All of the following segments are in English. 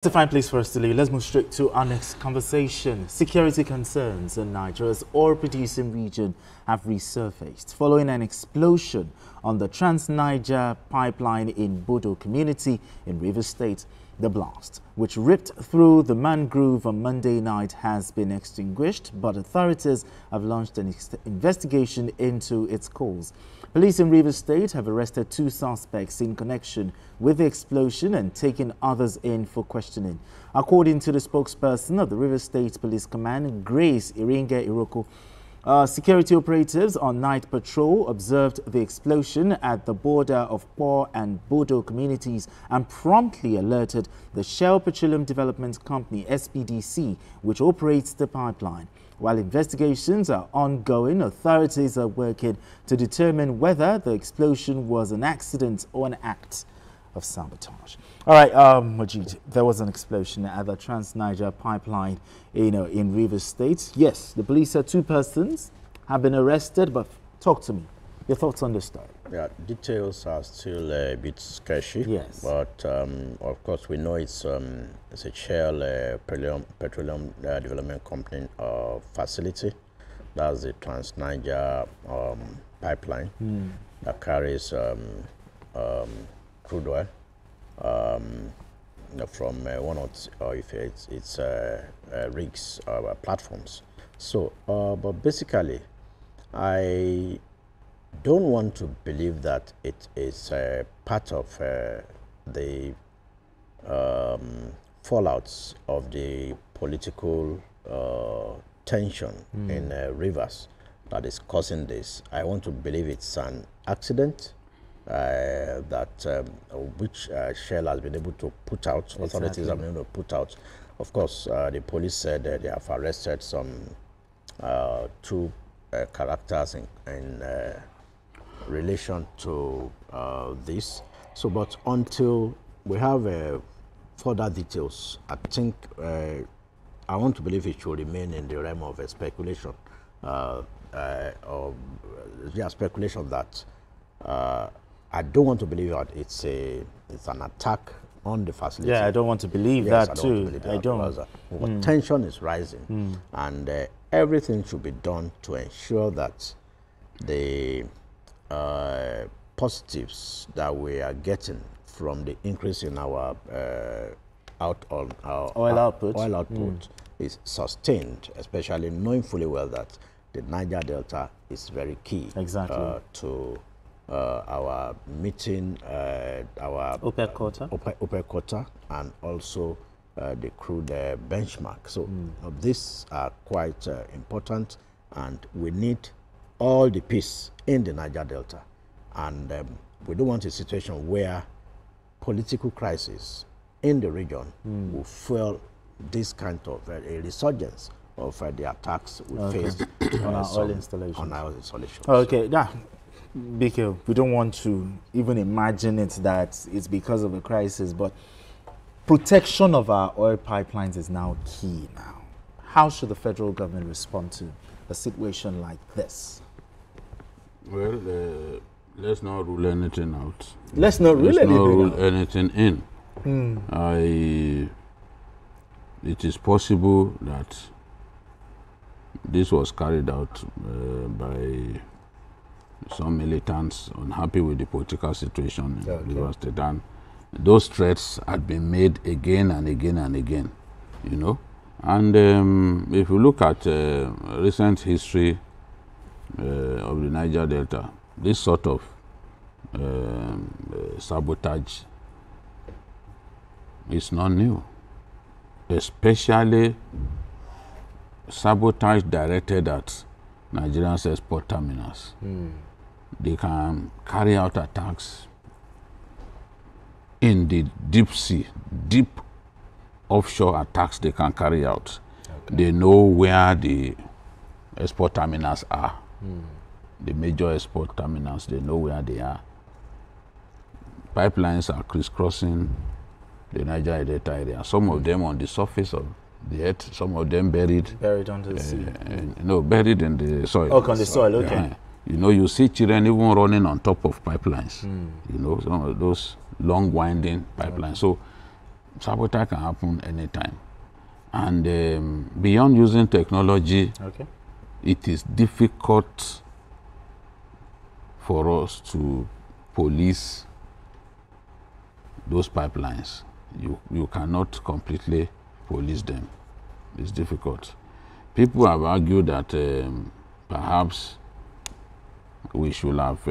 It's a fine place for us to leave. Let's move straight to our next conversation. Security concerns in Nigeria's oil-producing region have resurfaced following an explosion on the Trans-Niger pipeline in Bodo community in Rivers State. The blast, which ripped through the mangrove on Monday night, has been extinguished, but authorities have launched an investigation into its cause. Police in Rivers State have arrested 2 suspects in connection with the explosion and taken others in for questioning. According to the spokesperson of the Rivers State Police Command, Grace Iringe Iroko, security operatives on night patrol observed the explosion at the border of Po and Bodo communities and promptly alerted the Shell Petroleum Development Company, SPDC, which operates the pipeline. While investigations are ongoing, authorities are working to determine whether the explosion was an accident or an act of sabotage. All right, Majid, there was an explosion at the Trans-Niger pipeline, in Rivers State. Yes, the police said 2 persons have been arrested, but talk to me. Your thoughts on this story? Yeah, details are still a bit sketchy. Yes. But of course, we know it's a Shell Petroleum Development Company facility. That's the Trans-Niger pipeline that carries crude oil from one of its rigs or platforms. So, but basically, I don't want to believe that it is part of the fallouts of the political tension in Rivers that is causing this. I want to believe it's an accident which Shell has been able to put out, authorities have been able to put out. Of course, the police said they have arrested some 2 characters in relation to this. So, but until we have further details, I think I want to believe it should remain in the realm of speculation, speculation that I don't want to believe that it's an attack on the facility. Yeah, I don't want to believe that too. I don't. But tension is rising, and everything should be done to ensure that the positives that we are getting from the increase in our oil output is sustained, especially knowing fully well that the Niger Delta is very key to our meeting our OPEC quota and also the crude benchmark. So these are quite important, and we need all the peace in the Niger Delta. And we don't want a situation where political crisis in the region will fuel this kind of a resurgence of the attacks we faced on our oil installations. Okay, now, Biko, we don't want to even imagine it that it's because of a crisis, but protection of our oil pipelines is now key now. How should the federal government respond to a situation like this? Well, let's not rule anything out. Let's not rule anything in. It is possible that this was carried out by some militants unhappy with the political situation in Rivers State. And those threats had been made again and again and again, And if you look at recent history of the Niger Delta, this sort of sabotage is not new, especially sabotage directed at Nigeria's export terminals. They can carry out attacks in the deep sea, deep offshore attacks they can carry out. They know where the export terminals are. The major export terminals, they know where they are. Pipelines are crisscrossing the Niger Delta area. Some of them on the surface of the earth, some of them buried under the sea. No, buried in the soil. On the soil, okay. You see children even running on top of pipelines. Some of those long winding pipelines. So sabotage can happen anytime. And beyond using technology, it is difficult for us to police those pipelines. You cannot completely police them. It's difficult. People have argued that perhaps we should have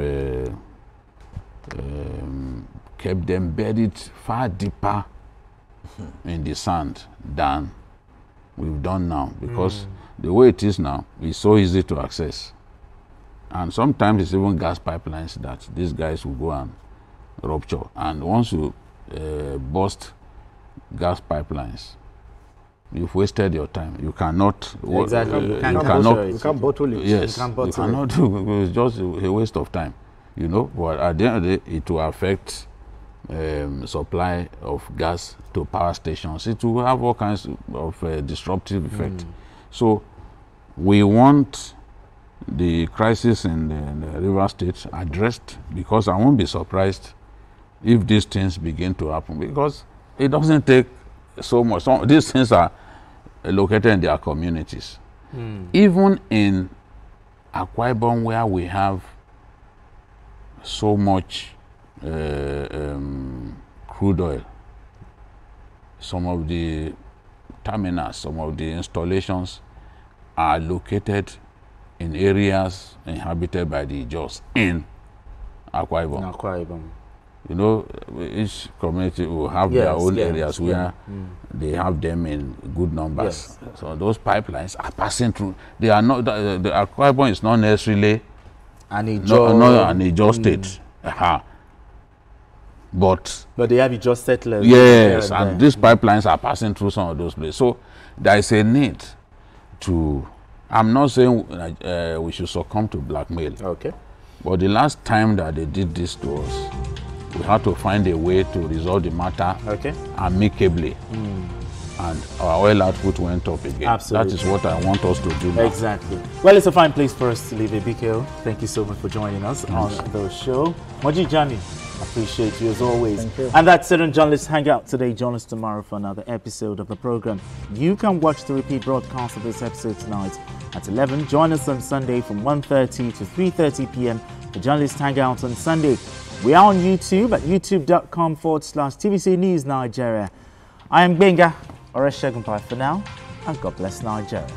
kept them buried far deeper in the sand than we've done now, because the way it is now is so easy to access. And sometimes it's even gas pipelines that these guys will go and rupture. And once you burst gas pipelines, you've wasted your time. You cannot. Exactly. You can't bottle it. Yes. You cannot. It's just a waste of time. You know. But at the end of the day, it will affect supply of gas to power stations. It will have all kinds of disruptive effect. So we want the crisis in the river states addressed, because I won't be surprised if these things begin to happen, because it doesn't take so much. These things are located in their communities. Even in Akwa Ibom, where we have so much crude oil, some of the terminals, some of the installations are located in areas inhabited by the Ijaws in Akwa Ibom. You know, each community will have their own areas where they have them in good numbers. So those pipelines are passing through. They are not, the Akwa Ibom is not necessarily an Ijaw state. But they have Ijaw settlers. Yes, and these pipelines are passing through some of those places. So there is a need to, I'm not saying we should succumb to blackmail. But the last time that they did this to us, we had to find a way to resolve the matter amicably. And our oil output went up again. Absolutely. That is what I want us to do now. Exactly. Well, it's a fine place for us to leave it. BKO, thank you so much for joining us on the show. Moji Jani, appreciate you as always. Thank you. And that's it on Journalists Hangout today. Join us tomorrow for another episode of the program. You can watch the repeat broadcast of this episode tonight at 11. Join us on Sunday from 1:30 to 3:30 p.m. for Journalists Hangout on Sunday. We are on YouTube at youtube.com/TVC News Nigeria. I am Benga Oreshegun. Bye for now, and God bless Nigeria.